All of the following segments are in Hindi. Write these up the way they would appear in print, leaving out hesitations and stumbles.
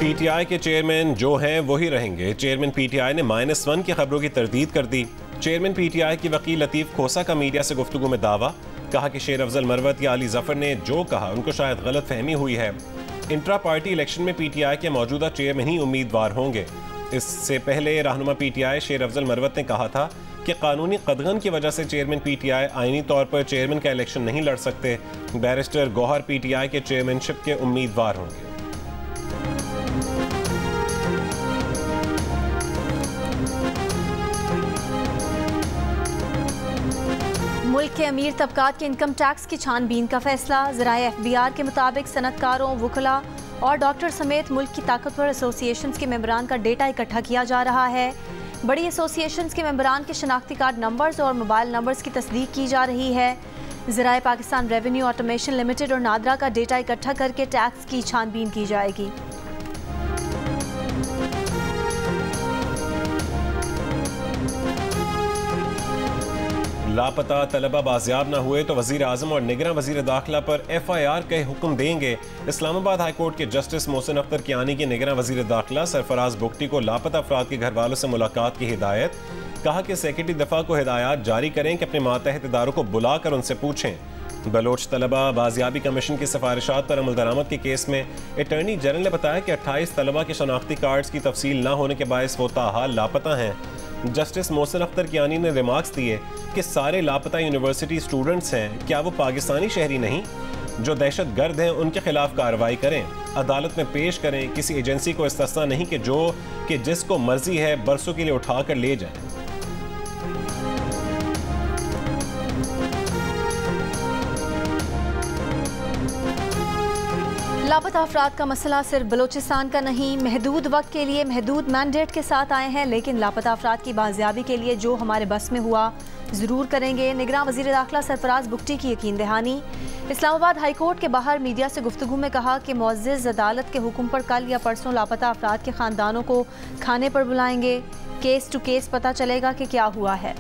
पीटीआई के चेयरमैन जो हैं वही रहेंगे। चेयरमैन पीटीआई ने -1 की खबरों की तरदीद कर दी। चेयरमैन पीटीआई की वकील लतीफ़ खोसा का मीडिया से गुफ्तगू में दावा, कहा कि शेर अफजल मरवत या अली जफर ने जो कहा उनको शायद गलत फहमी हुई है। इंट्रा पार्टी इलेक्शन में पीटीआई के मौजूदा चेयरमैन ही उम्मीदवार होंगे। इससे पहले रहनुमा पीटीआई शेर अफजल मरवत ने कहा था कि कानूनी कदगन की वजह से चेयरमैन पीटीआई आईनी तौर पर चेयरमैन का इलेक्शन नहीं लड़ सकते। बैरिस्टर गौहर पीटीआई के चेयरमैनशिप के उम्मीदवार होंगे। मुल्क के अमीर तबकात के इनकम टैक्स की छानबीन का फैसला। ज़राए एफबीआर के मुताबिक सनतकारों, वुकला और डॉक्टर समेत मुल्क की ताकतवर एसोसिएशंस के मेंबरान का डेटा इकट्ठा किया जा रहा है। बड़ी एसोसिएशंस के मेंबरान के शनाख्ती कार्ड नंबर्स और मोबाइल नंबर्स की तस्दीक की जा रही है। ज़राए पाकिस्तान रेवेन्यू ऑटोमेशन लिमिटेड और नादरा का डेटा इकट्ठा करके टैक्स की छानबीन की जाएगी। लापता तलबा बाजियाब न हुए तो वजीर आजम और निगरान वजीर दाखिला पर FIR के हुक्म देंगे। इस्लामाबाद हाई कोर्ट के जस्टिस मोहसिन अख्तर कियानी की निगरान वजीर दाखिला सरफराज बुगटी को लापता अफराद के घर वालों से मुलाकात की हिदायत। कहा कि सेक्रेटरी दफा को हिदायत जारी करें कि अपने मातहत इदारों को बुलाकर उनसे पूछें। बलोच तलबा बाजियाबी कमीशन की सिफारिशात पर अमल दरामद के केस में अटॉर्नी जनरल ने बताया कि 28 तलबा के शनाख्ती कार्ड्स की तफसील न होने के बायस वो ताहाल लापता हैं। जस्टिस मोहसिन अख्तर कियानी ने रिमार्क्स दिए कि सारे लापता यूनिवर्सिटी स्टूडेंट्स हैं, क्या वो पाकिस्तानी शहरी नहीं? जो दहशत गर्द हैं उनके खिलाफ कार्रवाई करें, अदालत में पेश करें। किसी एजेंसी को इस्तिस्ना नहीं कि जिसको मर्जी है बरसों के लिए उठा कर ले जाए। लापता अफराद का मसला सिर्फ बलोचिस्तान का नहीं, महदूद वक्त के लिए महदूद मैंडेट के साथ आए हैं, लेकिन लापता अफराद की बाजियाबी के लिए जो हमारे बस में हुआ ज़रूर करेंगे। निगरान वज़ीर दाखिला सरफराज बुगटी की यकीन दहानी। इस्लामाबाद हाई कोर्ट के बाहर मीडिया से गुफ्तगू में कहा कि मुअज़्ज़िज़ अदालत के हुक्म पर कल या परसों लापता अफराद के ख़ानदानों को खाने पर बुलाएंगे। केस टू केस पता चलेगा कि क्या हुआ है।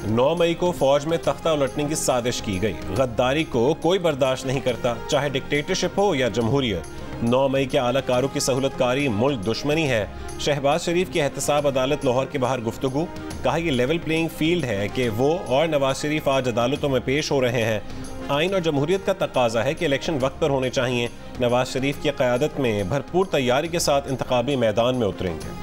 9 मई को फौज में तख्ता उलटने की साजिश की गई। गद्दारी को कोई बर्दाश्त नहीं करता, चाहे डिक्टेटरशिप हो या जमहूरियत। 9 मई के आलाकारों की सहूलतकारी मुल्क दुश्मनी है। शहबाज शरीफ की एहतसाब अदालत लाहौर के बाहर गुफ्तगू। कहा यह लेवल प्लेइंग फील्ड है कि वो और नवाज शरीफ आज अदालतों में पेश हो रहे हैं। आइन और जमहूरियत का तकाजा है कि इलेक्शन वक्त पर होने चाहिए। नवाज शरीफ की क़यादत में भरपूर तैयारी के साथ इंतखाबी मैदान में उतरेंगे।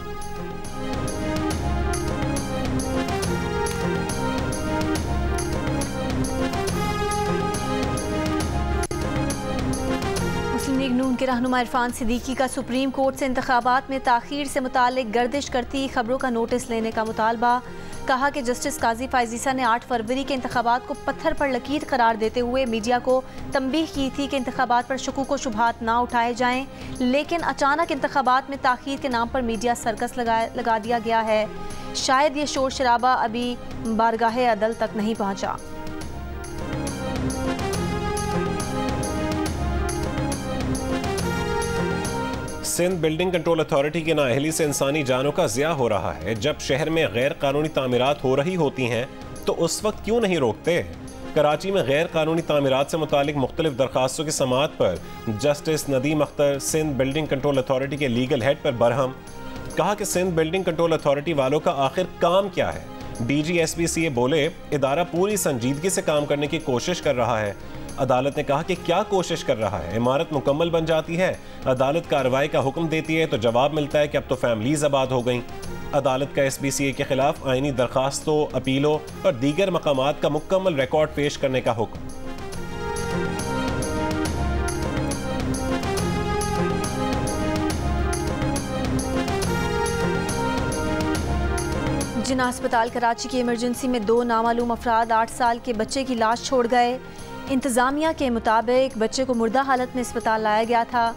लीग नून के रहनुमा इरफान सिद्दीकी का सुप्रीम कोर्ट से इंतखाबात में ताखीर से मुतालिक गर्दिश करती खबरों का नोटिस लेने का मुतालबा। कहा कि जस्टिस काजी फायजीसा ने 8 फरवरी के इंतखाबात को पत्थर पर लकीर करार देते हुए मीडिया को तंबीह की थी कि इंतखाबात पर शकूक व शुबहात ना उठाए जाएं, लेकिन अचानक इंतखाबात में ताखीर के नाम पर मीडिया सर्कस लगा दिया गया है। शायद ये शोर शराबा अभी बारगाह अदल तक नहीं पहुँचा। सिंध बिल्डिंग कंट्रोल अथॉरिटी की नाअहली से इंसानी जानों का ज़िया हो रहा है। जब शहर में गैर कानूनी तामीरात हो रही होती हैं तो उस वक्त क्यों नहीं रोकते? कराची में गैर कानूनी तामीरात से मुतालिक मुख्तलिफ दरखास्तों की समाअत पर justice Nadeem Akhtar Sindh building control authority के लीगल हेड पर बरहम। कहा कि सिंध बिल्डिंग कंट्रोल अथॉरिटी वालों का आखिर काम क्या है? DG SPCA बोले इदारा पूरी संजीदगी से काम करने की कोशिश कर रहा है। अदालत ने कहा कि क्या कोशिश कर रहा है? इमारत मुकम्मल बन जाती है, अदालत कार्रवाई का हुक्म देती है तो जवाब मिलता है कि अब तो फैमिलीज आबाद हो गईं। अदालत का SPCA के खिलाफ आईनी दरखास्तों, अपीलों और दीगर मकामात का मुकम्मल रिकॉर्ड पेश करने का हुक्म। जिना अस्पताल कराची की इमरजेंसी में 2 नामालूम अफराद 8 साल के बच्चे की लाश छोड़ गए। इंतज़ामिया के मुताबिक बच्चे को मुर्दा हालत में अस्पताल लाया गया था।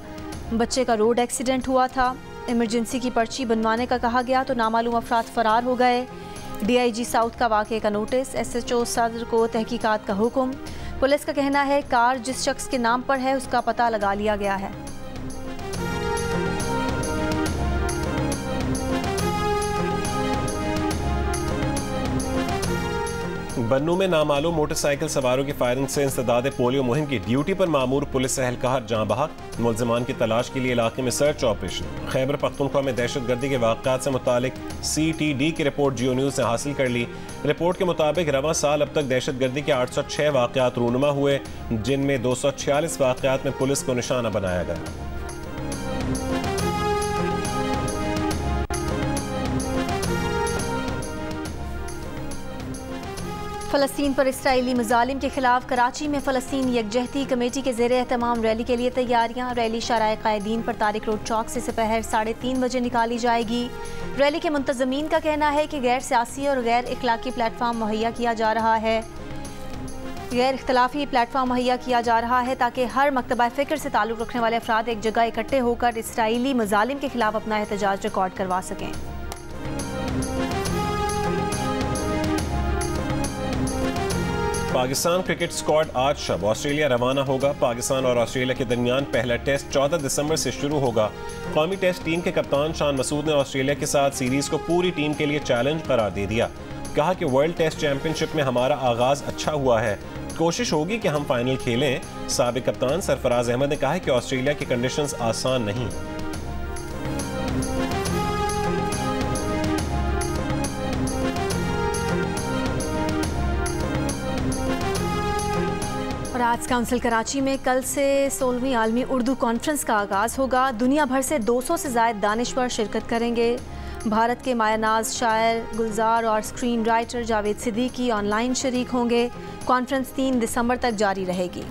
बच्चे का रोड एक्सीडेंट हुआ था। इमरजेंसी की पर्ची बनवाने का कहा गया तो नामालूम अफराद फरार हो गए। DIG साउथ का वाक़े का नोटिस, SHO सदर को तहकीकात का हुक्म। पुलिस का कहना है कार जिस शख्स के नाम पर है उसका पता लगा लिया गया है। बन्नू में नामालूम मोटरसाइकिल सवारों की फायरिंग से इंसदाद पोलियो मुहिम की ड्यूटी पर मामूर पुलिस एहलकार जाँ बहक। मुलजमान की तलाश के लिए इलाके में सर्च ऑपरेशन। खैबर पख्तूनख्वा में दहशतगर्दी के वाक़यात से मुतालिक CTD की रिपोर्ट जियो न्यूज़ ने हासिल कर ली। रिपोर्ट के मुताबिक रवां साल अब तक दहशतगर्दी के 806 वाक़यात रूनुमा हुए, जिनमें 246 वाक़यात में पुलिस को निशाना बनाया गया। फ़लस्तीन पर इसराइली मज़ालिम के खिलाफ कराची में फ़लस्तीन यकजहती कमेटी के ज़ेर एहतमाम रैली के लिए तैयारियां। रैली शाराए क़ायदीन पर तारिक रोड चौक से दोपहर 3:30 बजे निकाली जाएगी। रैली के मुंतज़मीन का कहना है कि गैर सियासी और गैर इखलाकी प्लेटफार्म मुहैया किया जा रहा है ताकि हर मकतबा फ़िक्र से ताल्लुक़ रखने वाले अफराद एक जगह इकट्ठे होकर इसराइली मज़ालिम के खिलाफ अपना एहतजाज रिकॉर्ड करवा सकें। पाकिस्तान क्रिकेट स्क्वाड आज शब ऑस्ट्रेलिया रवाना होगा। पाकिस्तान और ऑस्ट्रेलिया के दरमियान पहला टेस्ट 14 दिसंबर से शुरू होगा। कौमी टेस्ट टीम के कप्तान शान मसूद ने ऑस्ट्रेलिया के साथ सीरीज को पूरी टीम के लिए चैलेंज करार दे दिया। कहा कि वर्ल्ड टेस्ट चैंपियनशिप में हमारा आगाज अच्छा हुआ है, कोशिश होगी कि हम फाइनल खेलें। साबिक कप्तान सरफराज अहमद ने कहा कि ऑस्ट्रेलिया की कंडीशंस आसान नहीं। और आर्ट्स काउंसिल कराची में कल से 16वीं आलमी उर्दू कॉन्फ्रेंस का आगाज़ होगा। दुनिया भर से 200 से ज़ायद दानिश्वर शिरकत करेंगे। भारत के मायानाज शायर, गुलजार और screen writer Javed Siddiqui online शरीक होंगे। कॉन्फ्रेंस 3 दिसंबर तक जारी रहेगी।